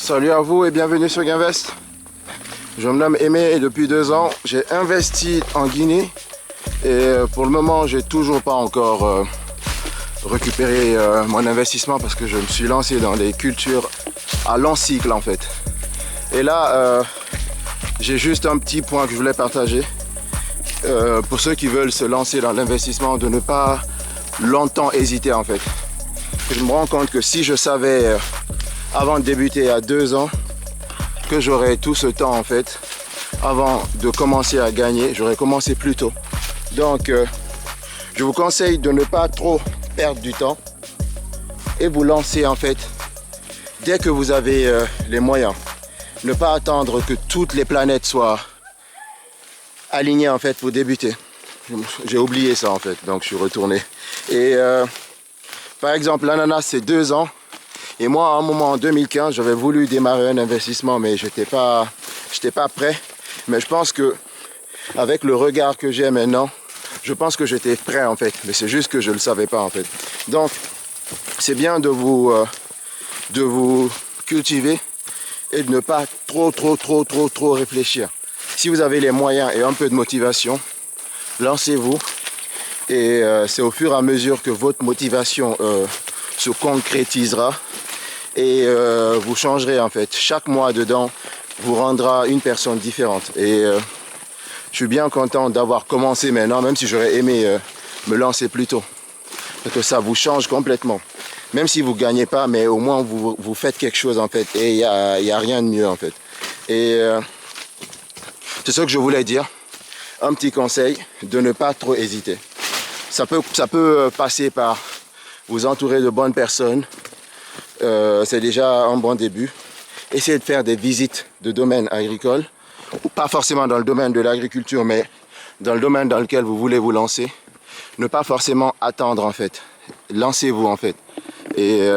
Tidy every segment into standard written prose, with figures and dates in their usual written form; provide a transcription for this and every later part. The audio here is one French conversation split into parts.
Salut à vous et bienvenue sur Gainvest. Je me nomme Aimé et depuis 2 ans, j'ai investi en Guinée et pour le moment, j'ai toujours pas encore récupéré mon investissement parce que je me suis lancé dans des cultures à long cycle en fait. Et là, j'ai juste un petit point que je voulais partager pour ceux qui veulent se lancer dans l'investissement, de ne pas longtemps hésiter en fait. Je me rends compte que si je savais avant de débuter à 2 ans que j'aurais tout ce temps en fait avant de commencer à gagner, j'aurais commencé plus tôt. Donc je vous conseille de ne pas trop perdre du temps et vous lancer en fait dès que vous avez les moyens. Ne pas attendre que toutes les planètes soient alignées en fait pour débuter. J'ai oublié ça en fait, donc je suis retourné. Et par exemple l'ananas c'est 2 ans. Et moi, à un moment en 2015, j'avais voulu démarrer un investissement, mais j'étais pas prêt. Mais je pense que, avec le regard que j'ai maintenant, je pense que j'étais prêt en fait. Mais c'est juste que je le savais pas en fait. Donc, c'est bien de vous cultiver et de ne pas trop réfléchir. Si vous avez les moyens et un peu de motivation, lancez-vous. Et c'est au fur et à mesure que votre motivation se concrétisera. Et vous changerez en fait. Chaque mois dedans vous rendra une personne différente. Et je suis bien content d'avoir commencé maintenant, même si j'aurais aimé me lancer plus tôt. Parce que ça vous change complètement. Même si vous ne gagnez pas, mais au moins vous faites quelque chose en fait. Et il n'y a rien de mieux en fait. Et c'est ce que je voulais dire. Un petit conseil, de ne pas trop hésiter. Ça peut passer par vous entourer de bonnes personnes. C'est déjà un bon début. Essayez de faire des visites de domaines agricoles, pas forcément dans le domaine de l'agriculture, mais dans le domaine dans lequel vous voulez vous lancer. Ne pas forcément attendre en fait. Lancez-vous en fait. Et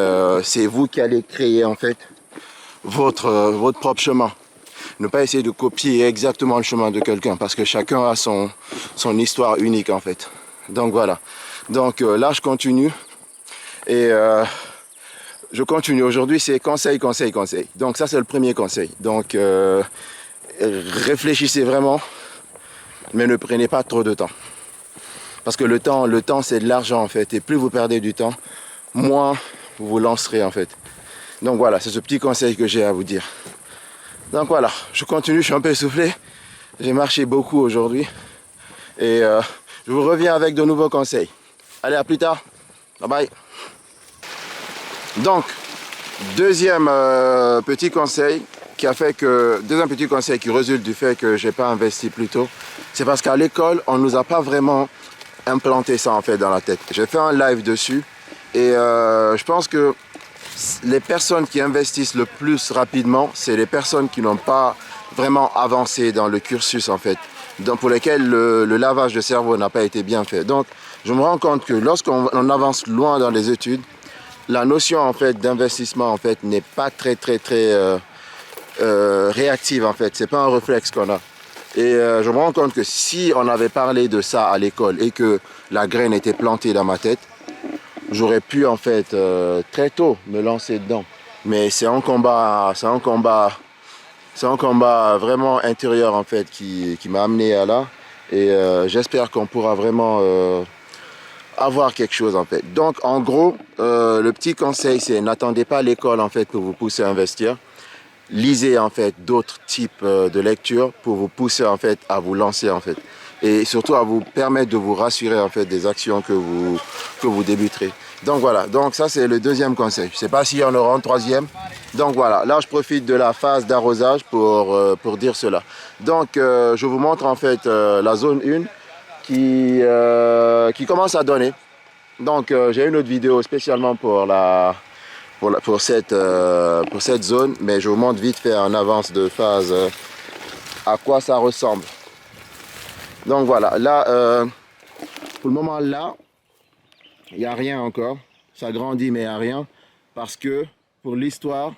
c'est vous qui allez créer en fait votre propre chemin. Ne pas essayer de copier exactement le chemin de quelqu'un parce que chacun a son histoire unique en fait. Donc voilà. Donc là je continue et je continue. Aujourd'hui, c'est conseil. Donc ça, c'est le premier conseil. Donc, réfléchissez vraiment, mais ne prenez pas trop de temps. Parce que le temps, c'est de l'argent, en fait. Et plus vous perdez du temps, moins vous vous lancerez, en fait. Donc voilà, c'est ce petit conseil que j'ai à vous dire. Donc voilà, je continue, je suis un peu essoufflé. J'ai marché beaucoup aujourd'hui. Et je vous reviens avec de nouveaux conseils. Allez, à plus tard. Bye bye. Donc, deuxième petit conseil qui résulte du fait que j'ai pas investi plus tôt, c'est parce qu'à l'école, on nous a pas vraiment implanté ça en fait dans la tête. J'ai fait un live dessus et je pense que les personnes qui investissent le plus rapidement, c'est les personnes qui n'ont pas vraiment avancé dans le cursus en fait, donc pour lesquelles le lavage de cerveau n'a pas été bien fait. Donc, je me rends compte que lorsqu'on avance loin dans les études, la notion en fait d'investissement en fait n'est pas très réactive en fait. C'est pas un réflexe qu'on a. Et je me rends compte que si on avait parlé de ça à l'école et que la graine était plantée dans ma tête, j'aurais pu en fait très tôt me lancer dedans. Mais c'est un combat vraiment intérieur en fait qui m'a amené à là. Et j'espère qu'on pourra vraiment avoir quelque chose en fait. Donc en gros, le petit conseil c'est n'attendez pas l'école en fait pour vous pousser à investir. Lisez en fait d'autres types de lectures pour vous pousser en fait à vous lancer en fait. Et surtout à vous permettre de vous rassurer en fait des actions que vous débuterez. Donc voilà, donc ça c'est le deuxième conseil. Je ne sais pas s'il y en aura un troisième. Donc voilà, là je profite de la phase d'arrosage pour dire cela. Donc je vous montre en fait la zone 1 qui commence à donner. Donc j'ai une autre vidéo spécialement pour cette zone, mais je vous montre vite fait en avance de phase à quoi ça ressemble. Donc voilà, là pour le moment là, il n'y a rien encore. Ça grandit mais il n'y a rien parce que pour l'histoire,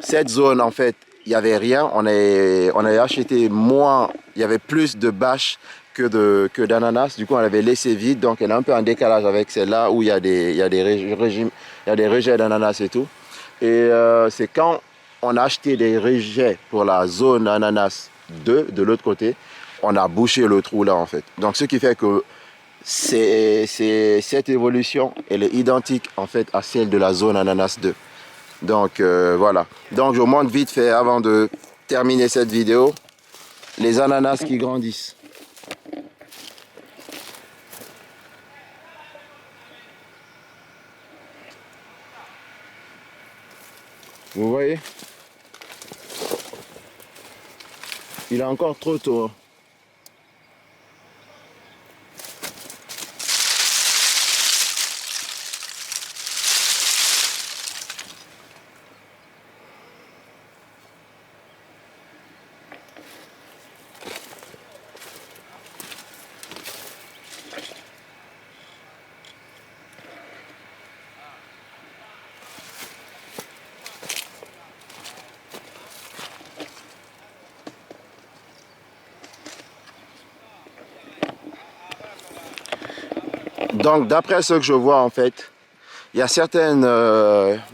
cette zone en fait, il n'y avait rien. On a acheté moins, il y avait plus de bâches que d'ananas. Du coup, on l'avait laissé vide. Donc, elle est un peu en décalage avec celle-là où il y a des rejets d'ananas et tout. Et c'est quand on a acheté des rejets pour la zone ananas 2 de l'autre côté. On a bouché le trou là en fait. Donc ce qui fait que cette évolution, elle est identique en fait à celle de la zone ananas 2. Donc voilà. Donc je vous montre vite fait avant de terminer cette vidéo les ananas qui grandissent. Vous voyez? Il est encore trop tôt. Donc d'après ce que je vois en fait, il y a certaines,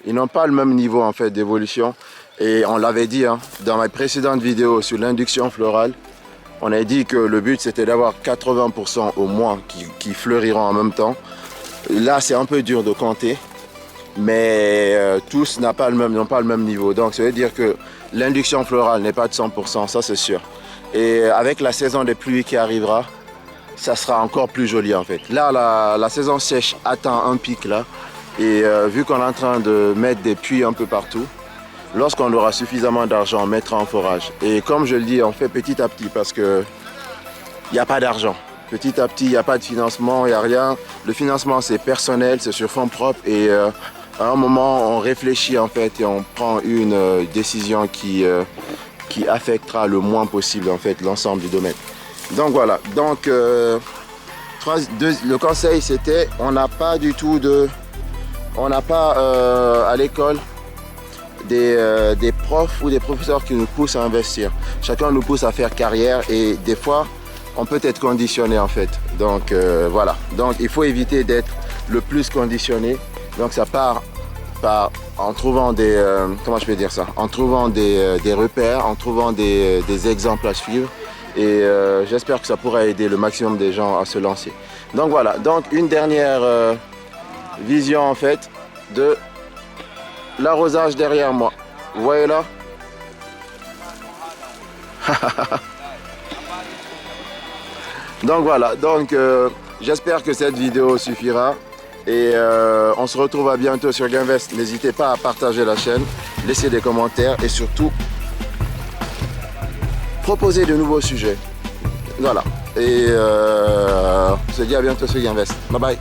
ils n'ont pas le même niveau en fait d'évolution. Et on l'avait dit hein, dans ma précédente vidéo sur l'induction florale, on a dit que le but c'était d'avoir 80% au moins qui fleuriront en même temps. Là c'est un peu dur de compter, mais tous n'ont pas le même niveau. Donc ça veut dire que l'induction florale n'est pas de 100%, ça c'est sûr. Et avec la saison des pluies qui arrivera, ça sera encore plus joli en fait. Là, la saison sèche atteint un pic là. Et vu qu'on est en train de mettre des puits un peu partout, lorsqu'on aura suffisamment d'argent, on mettra en forage. Et comme je le dis, on fait petit à petit parce que il n'y a pas d'argent. Petit à petit, il n'y a pas de financement, il n'y a rien. Le financement, c'est personnel, c'est sur fonds propres. Et à un moment, on réfléchit en fait et on prend une décision qui affectera le moins possible en fait l'ensemble du domaine. Donc voilà, donc le conseil c'était, on n'a pas du tout de, on n'a pas à l'école des profs ou des professeurs qui nous poussent à investir. Chacun nous pousse à faire carrière et des fois on peut être conditionné en fait. Donc voilà, donc il faut éviter d'être le plus conditionné. Donc ça part en trouvant des, comment je peux dire ça, en trouvant des repères, en trouvant des exemples à suivre. Et j'espère que ça pourra aider le maximum des gens à se lancer. Donc voilà, donc une dernière vision en fait de l'arrosage derrière moi. Vous voyez là? Donc voilà, donc j'espère que cette vidéo suffira. Et on se retrouve à bientôt sur Gainvest. N'hésitez pas à partager la chaîne, laisser des commentaires et surtout proposer de nouveaux sujets. Voilà. Et on se dit à bientôt sur Gainvest. Bye bye.